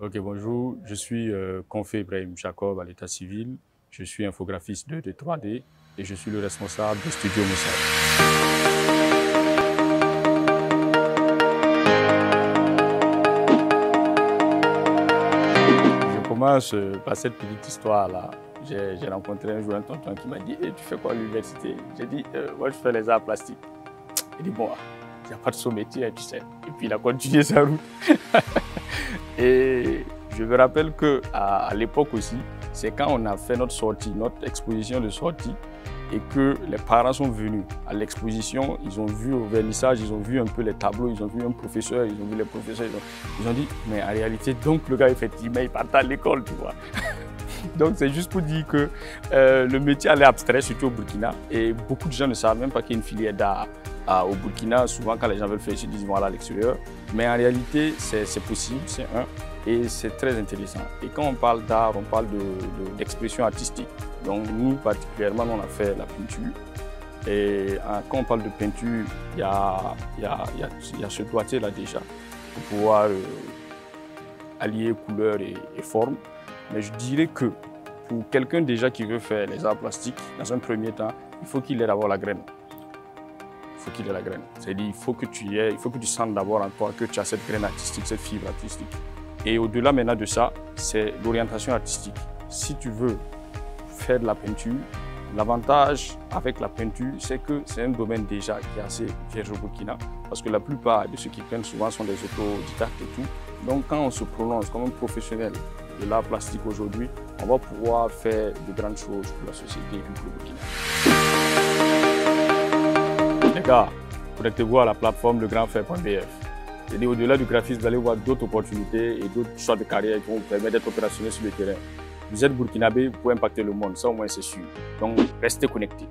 Ok, bonjour. Je suis Konfé Ibrahim Jacob à l'état civil. Je suis infographiste 2D 3D et je suis le responsable du studio Mossad. Je commence par cette petite histoire-là. J'ai rencontré un jour un tonton qui m'a dit tu fais quoi à l'université? J'ai dit moi je fais les arts plastiques. Il dit bon, il n'y a pas de saut métier, tu sais. Et puis il a continué sa route. Et je me rappelle qu'à l'époque aussi, c'est quand on a fait notre sortie, notre exposition de sortie, et que les parents sont venus à l'exposition, ils ont vu au vernissage, ils ont vu un peu les tableaux, ils ont vu un professeur, ils ont vu les professeurs, ils ont dit, mais en réalité, donc le gars, effectivement, il part à l'école, tu vois. Donc c'est juste pour dire que le métier allait abstrait, surtout au Burkina, et beaucoup de gens ne savent même pas qu'il y a une filière d'art au Burkina. Souvent, quand les gens veulent faire, ils disent voilà à l'extérieur. Mais en réalité, c'est possible, c'est et c'est très intéressant. Et quand on parle d'art, on parle d'expression artistique. Donc nous, particulièrement, on a fait la peinture. Et quand on parle de peinture, il y a ce doigté-là déjà, pour pouvoir allier couleurs et formes. Mais je dirais que pour quelqu'un déjà qui veut faire les arts plastiques, dans un premier temps, il faut qu'il ait d'abord la graine. Il faut qu'il ait la graine. C'est-à-dire il faut que tu sentes d'abord en toi que tu as cette graine artistique, cette fibre artistique. Et au-delà maintenant de ça, c'est l'orientation artistique. Si tu veux faire de la peinture, l'avantage avec la peinture, c'est que c'est un domaine déjà qui est assez vierge au Burkina, parce que la plupart de ceux qui prennent souvent sont des autodidactes et tout. Donc quand on se prononce comme un professionnel de l'art plastique aujourd'hui, on va pouvoir faire de grandes choses pour la société et pour le Burkina. Les gars, connectez-vous à la plateforme legrandfer.bf. Et au-delà du graphisme, vous allez voir d'autres opportunités et d'autres choix de carrière qui vont vous permettre d'être opérationnel sur le terrain. Vous êtes burkinabé, vous pouvez impacter le monde, ça au moins c'est sûr. Donc restez connectés.